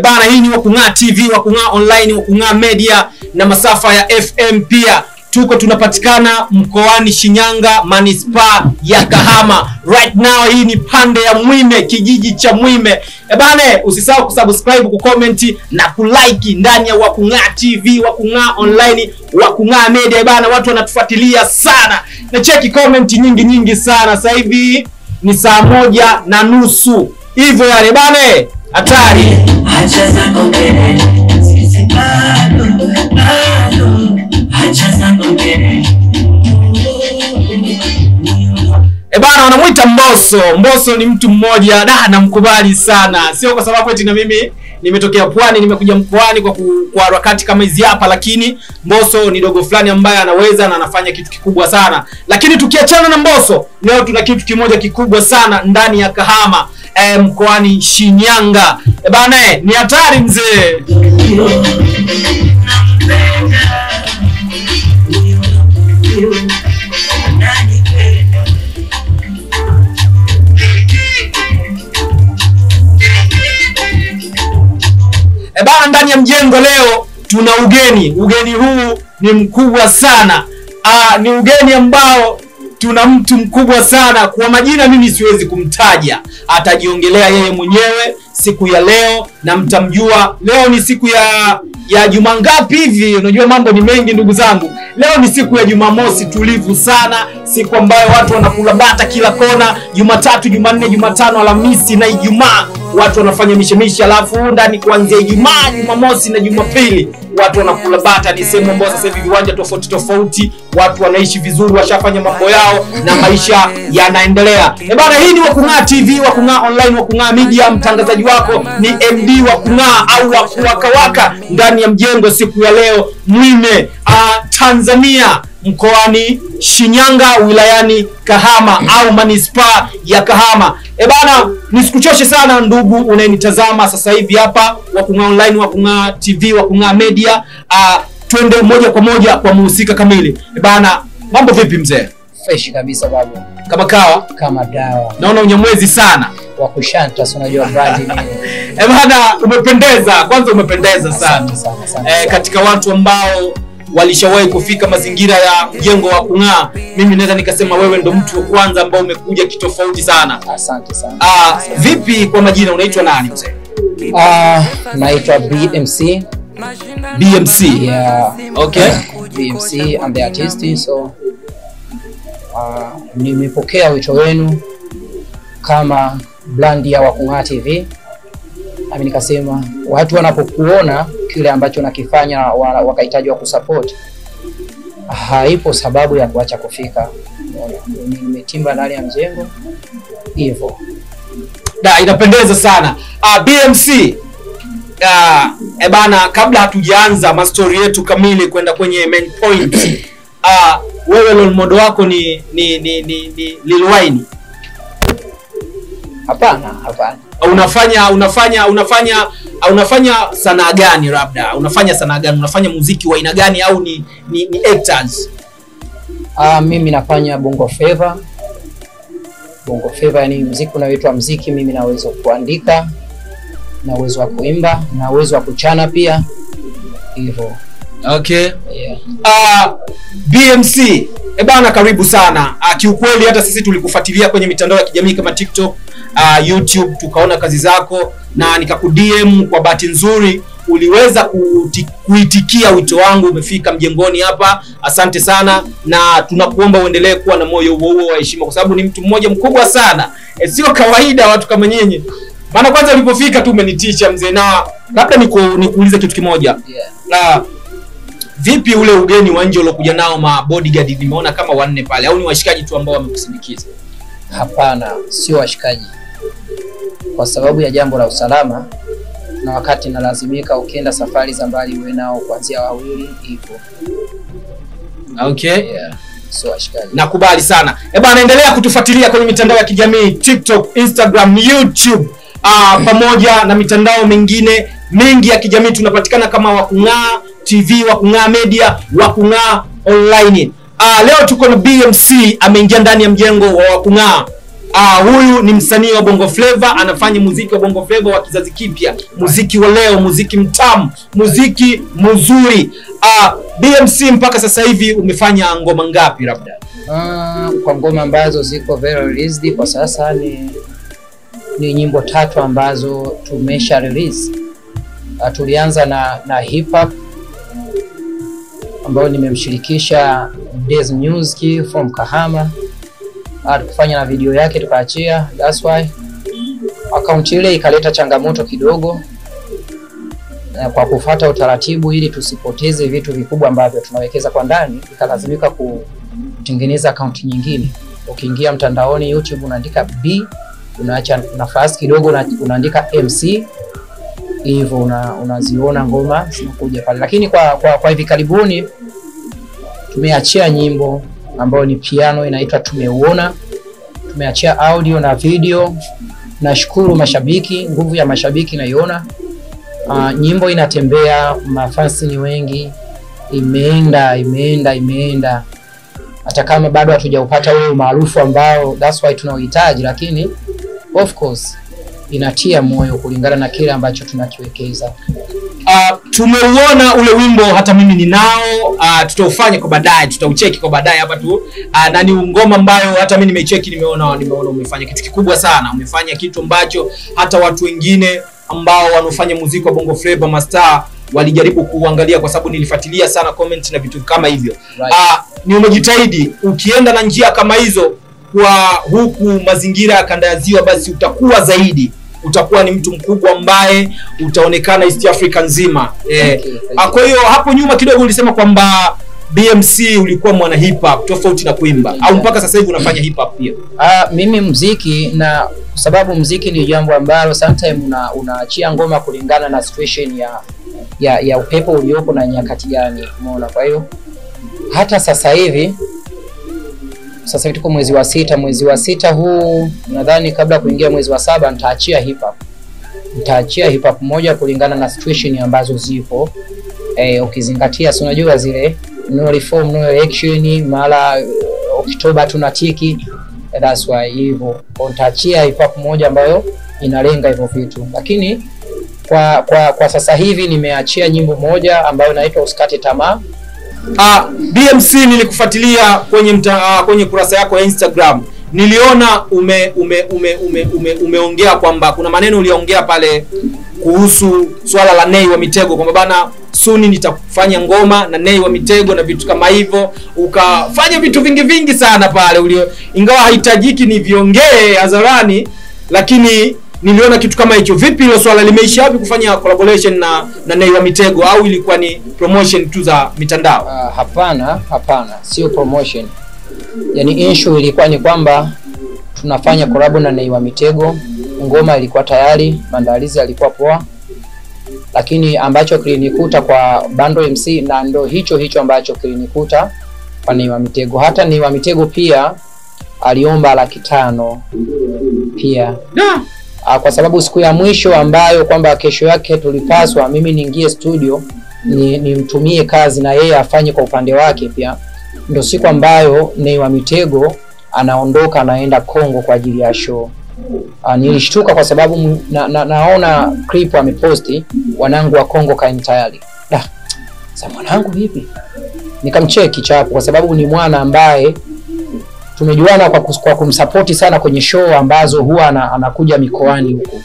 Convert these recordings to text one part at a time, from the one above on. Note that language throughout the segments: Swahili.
Bana, hii ni Wakung'aa TV, Wakung'aa Online, Wakung'aa Media na masafa ya FM pia. Tuko tunapatikana mkoani Shinyanga, manispaa ya Kahama. Right now hii ni pande ya Mwime, kijiji cha Mwime. Bana, usisahau kusubscribe, kucomment na kulike ndani ya Wakung'aa TV, Wakung'aa Online, Wakung'aa Media. Bana, watu wanatufuatilia sana. Na cheki comment nyingi sana. Sasa hivi ni 1:30. Hivyo yale bana, hatari. Acha zako mbele, sisi bado. Acha zako mbele. Bana, wanamuita Mbosso. Mbosso ni mtu mmoja namkubali sana. Sio kwa sababu eti na mimi nimetokea Pwani, nimekuja mkoani kwa harakati kama hizi hapa, lakini Mbosso ni dogo fulani ambaye anaweza na anafanya kitu kikubwa sana. Lakini tukiachana na Mbosso, leo tuna kitu kimoja kikubwa sana ndani ya Kahama, mkoani Shinyanga. Bana, ni hatari mzee. Bana, ndani ya mjengo leo tuna ugeni. Ugeni huu ni mkubwa sana. Ni ugeni ambao tuna mtu mkubwa sana. Kwa majina mimi siwezi kumtaja, atajiongelea yeye mwenyewe siku ya leo na mtamjua. Leo ni siku ya Juma ngapi hivi? Unajua mambo ni mengi ndugu zangu. Leo ni siku ya Jumamosi tulivu sana, siku ambayo watu wanakula bata kila kona. Jumatatu, Jumanne, Jumatano, Alhamisi na Ijumaa watu wanafanya mishemisha, alafu ndani kuanzia Ijumaa, Jumamosi na Jumapili watu wanakula bata. Ni sehemu ambayo sasa hivi viwanja tofauti watu wanaishi vizuri, washafanya mambo yao na maisha yanaendelea. Bana, hii ni Wakung'aa TV, Wakung'aa Online, Wakung'aa Media. Mtangazaji wako ni MD Wakung'aa au Wakawaka ndani ya mjengo siku ya leo Mwime, Tanzania, mkoani Shinyanga, wilayani Kahama au manispaa ya Kahama. Bana, nisikuchoshe sana ndugu unayenitazama sasa hivi hapa, Wakung'aa Online, Wakung'aa TV, Wakung'aa Media. Twende moja kwa moja kwa muhusika kamili. Bana, mambo vipi mzee? Fresh kabisa babu. Kama kawa? Kama dawa. Naona unyamwezi sana. Wa kushanta, si unajua brand ni. Bana, umependeza. Kwanza umependeza sana. Katika watu ambao walishawahi kufika mazingira ya jengo wa Wakung'aa, mimi naweza nikasema wewe ndo mtu wa kwanza ambao umekuja kitofauti sana. Asante sana. Vipi kwa majina, unaitwa nani mzee? Naitwa BMC. BMC? Yeah. Okay. BMC, I'm the artist, so nimepokea wito wenu kama brand ya Wakung'aa TV. Mimi nikasema watu wanapokuona kile ambacho nakifanya wakahitaji wa kusupport, haipo sababu ya kuacha kufika. Nimetimba ndani ya mjengo hivyo. Inapendeza sana. BMC, bana, kabla hatujaanza mastori yetu kamili kwenda kwenye main point, wewe role model wako ni Lil Wayne? Hapana. Unafanya sanaa gani labda? Unafanya sanaa gani? Unafanya muziki wa aina gani au ni actors? Mimi nafanya bongo flava. Bongo flava ni muziki unaoitwa muziki. Mimi na uwezo kuandika, na uwezo wa kuimba, na uwezo wa kuchana pia. Hivyo. Okay. Yeah. BMC, bana, karibu sana. Kiukweli hata sisi tulikufuatilia kwenye mitandao ya kijamii kama TikTok, YouTube, tukaona kazi zako na nikakudm. Kwa bahati nzuri uliweza kuitikia wito wangu, umefika mjengoni hapa. Asante sana, na tunakuomba uendelee kuwa na moyo huo wa heshima, kwa sababu ni mtu mmoja mkubwa sana. Sio kawaida watu kama nyinyi. Maana kwanza ulipofika tu umenitisha mzee. Na labda nikuulize kitu kimoja. Yeah. Vipi ule ugeni wa nje uliokuja nao, ma bodyguard nimeona kama 4 pale, au ni washikaji tu ambao wamekusindikiza? Hapana, sio washikaji. Kwa sababu ya jambo la usalama, na wakati nalazimika ukienda safari za mbali uwe nao kuanzia 2 hivyo. Okay. Yeah. Sio washikaji. Nakubali sana. Bana, endelea kutufuatilia kwenye mitandao ya kijamii, TikTok, Instagram, YouTube, pamoja na mitandao mingine mengi ya kijamii. Tunapatikana kama Wakung'aa TV, Wakung'aa Media, Wakung'aa Online. Leo tuko na BMC, ameingia ndani ya mjengo wa kung'aa. Huyu ni msanii wa Bongo Flava, anafanya muziki wa Bongo Flava wa kizazi kipya, muziki wa leo, muziki mtamu, muziki mzuri. BMC, mpaka sasa hivi umefanya ngoma ngapi labda? Kwa ngoma ambazo ziko very released kwa sasa ni nyimbo 3 ambazo tumesha release. Tulianza na hip hop ambayo nimemshirikisha Days Music from Kahama. Tukafanya na video yake tukaachia. That's why account ile ikaleta changamoto kidogo kwa kufuata utaratibu ili tusipoteze vitu vikubwa ambavyo tunawekeza kwa ndani. Ikalazimika kutengeneza account nyingine. Ukiingia mtandaoni YouTube unaandika B, unaacha nafasi kidogo na unaandika MC, hivyo unaziona ngoma zinakuja pale. Lakini kwa hivi karibuni tumeachia nyimbo ambayo ni piano, inaitwa Tumeuona. Tumeachia audio na video. Nashukuru mashabiki, nguvu ya mashabiki naiona. Nyimbo inatembea, mafans ni wengi, imeenda. Hata kama bado hatujaupata ule maarufu ambao that's why tunaohitaji, lakini of course inatia moyo kulingana na kile ambacho tunakiwekeza. Tumeuona ule wimbo, hata mimi ninao. Tutaufanya kwa baadaye, tutaucheki kwa baadaye hapa tu. Na ni ngoma ambayo hata mimi nimecheki, nimeona umefanya kitu kikubwa sana. Umefanya kitu ambacho hata watu wengine ambao wanafanya muziki wa Bongo Flava mastaa walijaribu kuangalia, kwa sababu nilifuatilia sana comment na vitu kama hivyo. Ni umejitahidi, ukienda na njia kama hizo kwa huku mazingira ya kanda ya Ziwa, basi utakuwa zaidi, utakuwa ni mtu mkubwa ambaye utaonekana East Africa nzima. Kwa hiyo hapo nyuma kidogo ulisema kwamba BMC ulikuwa mwana hip hop tofauti na kuimba, au mpaka sasa hivi unafanya hip hop pia? Mimi muziki, na sababu muziki ni jambo ambalo sometimes unaachia ngoma kulingana na situation ya upepo uliopo na nyakati gani, umeona. Kwa hiyo hata sasa hivi tuko mwezi wa 6. Mwezi wa 6 huu nadhani kabla kuingia mwezi wa 7 nitaachia hip hop moja kulingana na situation ambazo zipo. Ukizingatia si unajua zile no reform no election, mara Oktoba tunatiki. That's why hivyo nitaachia hip hop moja ambayo inalenga hivyo vitu. Lakini kwa sasa hivi nimeachia nyimbo moja ambayo inaitwa Usikate Tamaa. BMC, nilikufuatilia kwenye kurasa yako ya Instagram. Niliona umeongea kwamba kuna maneno uliongea pale kuhusu swala la Nay wa Mitego, kwamba bana suni nitafanya ngoma na Nay wa Mitego na vitu kama hivyo. Ukafanya vitu vingi sana pale, ingawa haitajiki ni viongee hadharani, lakini niliona kitu kama hicho. Vipi hilo swala, limeisha wapi kufanya collaboration na Nay wa Mitego, au ilikuwa ni promotion tu za mitandao? Hapana, sio promotion. Yani issue ilikuwa ni kwamba tunafanya collab na Nay wa Mitego. Ngoma ilikuwa tayari, maandalizi yalikuwa poa, lakini ambacho kilinikuta kwa Bando MC na ndo hicho ambacho kilinikuta kwa Nay wa Mitego. Hata Nay wa Mitego pia aliomba 500,000 pia. Kwa sababu siku ya mwisho ambayo kwamba kesho yake tulipaswa mimi niingie studio nimtumie kazi na yeye afanye kwa upande wake pia, ndio siku ambayo Nay wa Mitego anaondoka anaenda Kongo kwa ajili ya show. Nilishtuka kwa sababu naona clip ameposti wanangu wa Kongo kaeni tayari. Sasa mwanangu vipi? Nikamcheki chapo kwa sababu ni mwana ambaye tumejuana kwa kumsupport sana kwenye show ambazo huwa anakuja mikoani huko.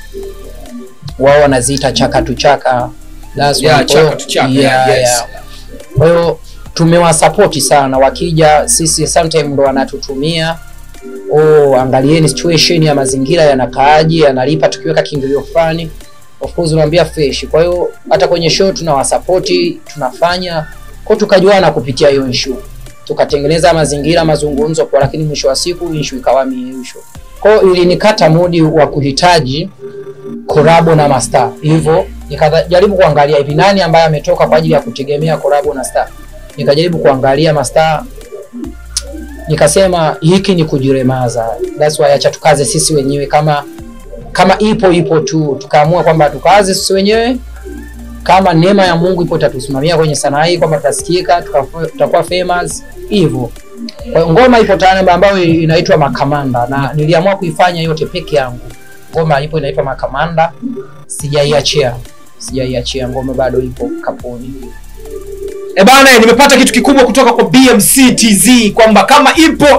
Wao wanaziita chaka tu chaka. Chaka tu chaka. Yes. Kwa hiyo tumewasupport sana, wakija sisi sometimes ndo wanatutumia angalieni situation ya mazingira yanakaaje, analipa tukiweka kiingilio fulani. Of course unaambia fresh. Kwa hiyo hata kwenye show tunawasupport, tunafanya kwa tukajuana kupitia hiyo issue. Tukatengeneza mazingira mazungumzo kwa, lakini mwisho wa siku issue ikawa miisho. Kwa hiyo ilinikata mudi wa kuhitaji collab na mastaa. Hivyo nikajaribu kuangalia hivi nani ambaye ametoka kwa ajili ya kutegemea collab na star. Nikajaribu kuangalia mastaa, nikasema hiki ni kujiremaza. That's why acha tukaze sisi wenyewe, kama ipo tu. Tukaamua kwamba tukaze sisi wenyewe, kama neema ya Mungu ipo tatusimamia kwenye sanaa hii, kwamba tutasikika, tutakuwa famous, hivyo. Kwa ngoma ipo tayari ambayo inaitwa Makamanda na niliamua kuifanya yote peke yangu. Ngoma ipo inaitwa Makamanda, sijaiachia ngoma bado ipo kaponi. Bana, nimepata kitu kikubwa kutoka kwa BMC TZ kwamba kama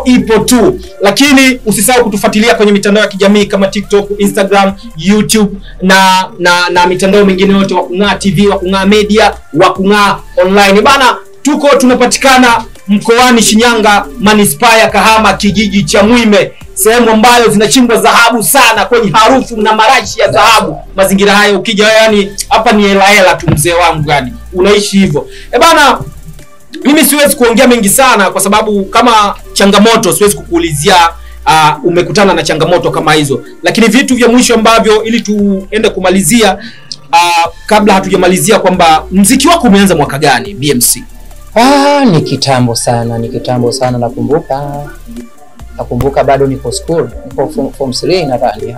ipo tu, lakini usisahau kutufuatilia kwenye mitandao ya kijamii kama TikTok, Instagram, YouTube na mitandao mingine yote, Wakung'aa TV, Wakung'aa Media, Wakung'aa Online. Bana, tunapatikana mkoani Shinyanga, manispaa ya Kahama, kijiji cha Mwime, sehemu ambayo zinachimbwa dhahabu sana, kwenye harufu na marashi ya dhahabu. Mazingira hayo ukija, yani hapa ni hela tu mzee wangu, yani unaishi hivyo. Bana, mimi siwezi kuongea mengi sana kwa sababu kama changamoto siwezi kukuulizia umekutana na changamoto kama hizo, lakini vitu vya mwisho ambavyo ili tuende kumalizia kabla hatujamalizia, kwamba muziki wako umeanza mwaka gani BMC? Ni kitambo sana nakumbuka bado niko school, niko form 3 nadhani.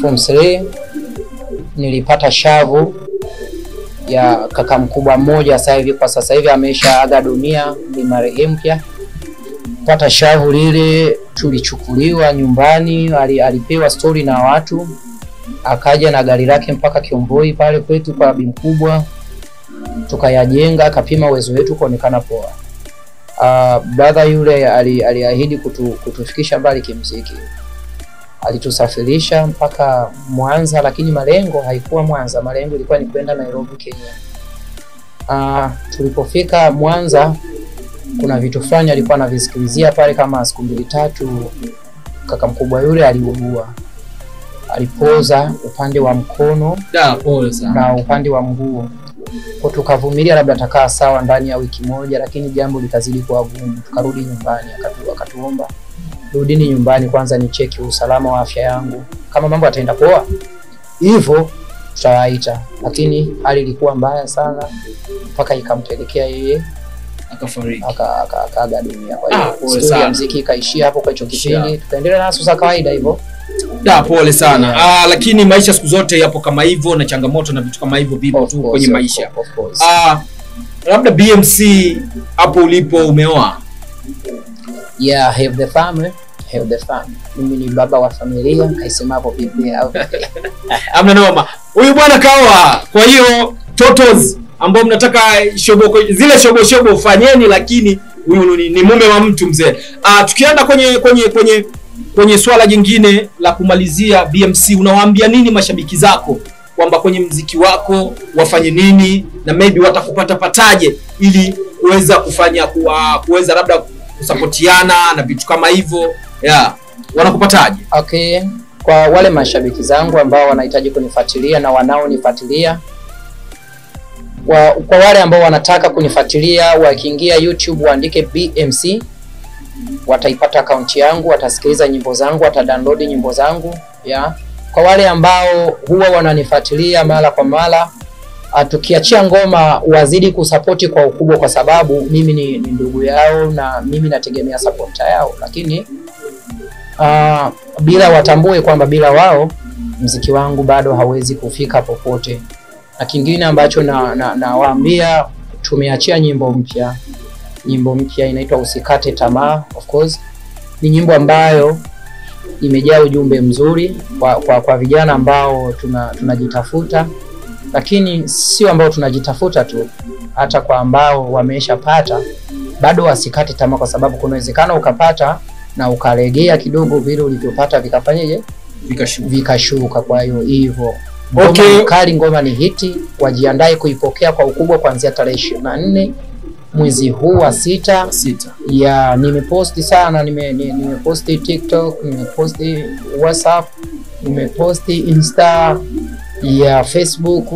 Form 3 nilipata shavu ya kaka mkubwa mmoja, sasa hivi ameshaaga dunia, ni marehemu pia. Pata shavu lile, tulichukuliwa nyumbani, alipewa story na watu, akaja na gari lake mpaka Kiomboi pale kwetu kwa bibi mkubwa, tukayajenga, akapima uwezo wetu kuonekana poa. Brother yule aliahidi kutufikisha mbali kimuziki. Alitusafirisha mpaka Mwanza, lakini malengo haikuwa Mwanza, malengo ilikuwa ni kwenda Nairobi, Kenya. Tulipofika Mwanza, kuna vitu fulani alikuwa anavisikilizia pale kama siku 2-3. Kaka mkubwa yule aliugua. Alipoza upande wa mkono na upande wa mguu. Kwa tukavumilia labda atakaa sawa ndani ya wiki moja, lakini jambo likazidi kuwa gumu. Tukarudi nyumbani, akatuomba rudini nyumbani kwanza ni cheki usalama wa afya yangu, kama mambo ataenda poa hivyo tutawaita. Lakini hali ilikuwa mbaya sana mpaka ikampelekea yeye akafariki, akaaga dunia. Kwa hiyo story ya muziki ikaishia hapo kwa hicho kipindi, tukaendelea na sasa kawaida hivyo. Pole sana. Lakini maisha siku zote yapo kama hivyo, na changamoto na vitu kama hivyo vipo tu kwenye maisha. Labda BMC hapo ulipo umeoa? Yeah, have the family. Mimi ni baba wa familia, kaisema hapo bibi au. Amna noma. Huyu bwana kaoa. Kwa hiyo totos ambao mnataka zile shobo ufanyeni, lakini huyu ni mume wa mtu mzee. Tukienda kwenye swala jingine la kumalizia, BMC, unawaambia nini mashabiki zako kwamba kwenye muziki wako wafanye nini, na maybe watakupata pataje ili kuweza kufanya kuweza labda kusapotiana na vitu kama hivyo? Wanakupataje? Okay, kwa wale mashabiki zangu ambao wanahitaji kunifuatilia na wanaonifuatilia, kwa wale ambao wanataka kunifuatilia, wakiingia YouTube waandike BMC, wataipata account yangu, watasikiliza nyimbo zangu, watadownload nyimbo zangu. Kwa wale ambao huwa wananifuatilia mara kwa mara, tukiachia ngoma wazidi kusapoti kwa ukubwa, kwa sababu mimi ni ndugu yao na mimi nategemea support yao. Lakini bila watambue kwamba bila wao muziki wangu bado hawezi kufika popote. Na kingine ambacho nawaambia, tumeachia nyimbo mpya inaitwa Usikate Tamaa. Of course ni nyimbo ambayo imejaa ujumbe mzuri kwa vijana ambao tunajitafuta, lakini sio ambao tunajitafuta tu, hata kwa ambao wameshapata bado wasikate tamaa, kwa sababu kuna uwezekano ukapata na ukalegea kidogo, vile ulivyopata vikafanyaje, vikashuka. Kwa hiyo hivyo ngoma ni hiti, wajiandae kuipokea kwa ukubwa kuanzia tarehe 24 mwezi huu wa 6. Nimeposti sana, nimeposti TikTok, nimeposti WhatsApp, nimeposti Insta, Facebook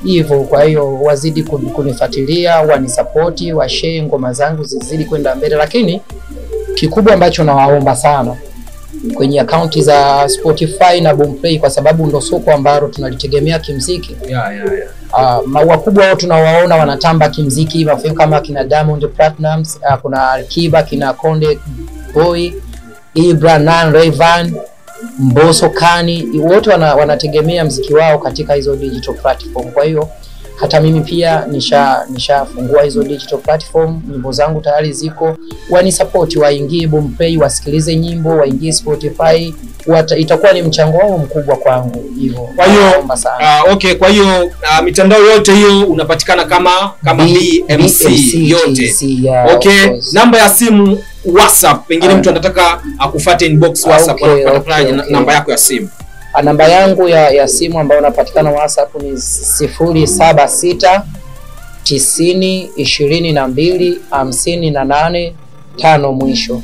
hivyo. Kwa hiyo wazidi kunifuatilia, wanisupporti, washare ngoma zangu zizidi kwenda mbele. Lakini kikubwa ambacho nawaomba sana kwenye akaunti za Spotify na Boomplay, kwa sababu ndo soko ambalo tunalitegemea kimuziki. Wakubwa wao tunawaona wanatamba kimuziki, mafanya kama kina Diamond Platnumz, kuna Alikiba, kina Konde Boy, Ibra, Rayvanny, Mbosso, Kani, wote wanategemea muziki wao katika hizo digital platform. Kwa hiyo hata mimi pia nishafungua hizo digital platform, nyimbo zangu tayari ziko, wani support, waingie Boomplay wasikilize nyimbo, waingie Spotify, itakuwa ni mchango wao mkubwa kwangu hivyo. Kwa hiyo okay, kwa hiyo mitandao yote hiyo unapatikana kama BMC yote. Yeah, okay, namba ya simu WhatsApp, pengine mtu anataka akufuate inbox WhatsApp, okay. Namba yako ya simu? Namba yangu ya simu ambayo unapatikana WhatsApp ni 076 90 22 58 5 mwisho.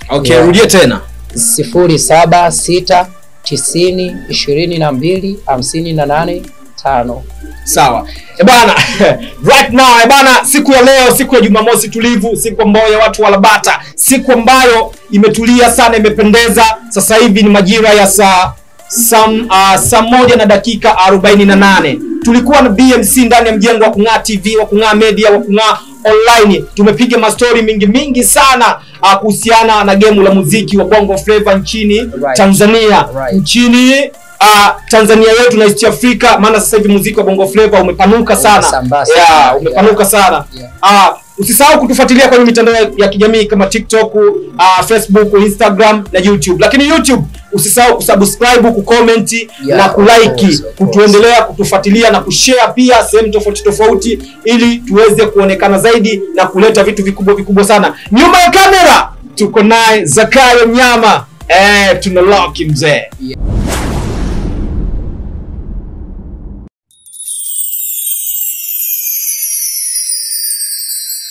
Okay, yeah. Rudia tena. 076 90 22 58 5. Sawa. Bana, right now bana, siku ya leo, siku ya Jumamosi tulivu, siku ambayo ya watu walabata, siku ambayo imetulia sana, imependeza. Sasa hivi ni majira ya saa 1:48. Tulikuwa na BMC ndani ya mjengo wa Kung'aa TV, wa Kung'aa Media, wa Kung'aa Online. Tumepiga mastori mingi sana kuhusiana na game la muziki wa Bongo Flava nchini Tanzania. Nchini Tanzania yetu na East Africa, maana sasa hivi muziki wa Bongo Flava umepanuka sana. Umepanuka sana. Usisahau kutufuatilia kwenye mitandao ya kijamii kama TikTok, Facebook, Instagram na YouTube. Lakini YouTube usisahau kusubscribe, kucomment na kulike, kutuendelea kutufuatilia na kushare pia sehemu tofauti ili tuweze kuonekana zaidi na kuleta vitu vikubwa sana. Nyuma ya kamera tuko naye Zakayo Mnyama. Tunalock mzee.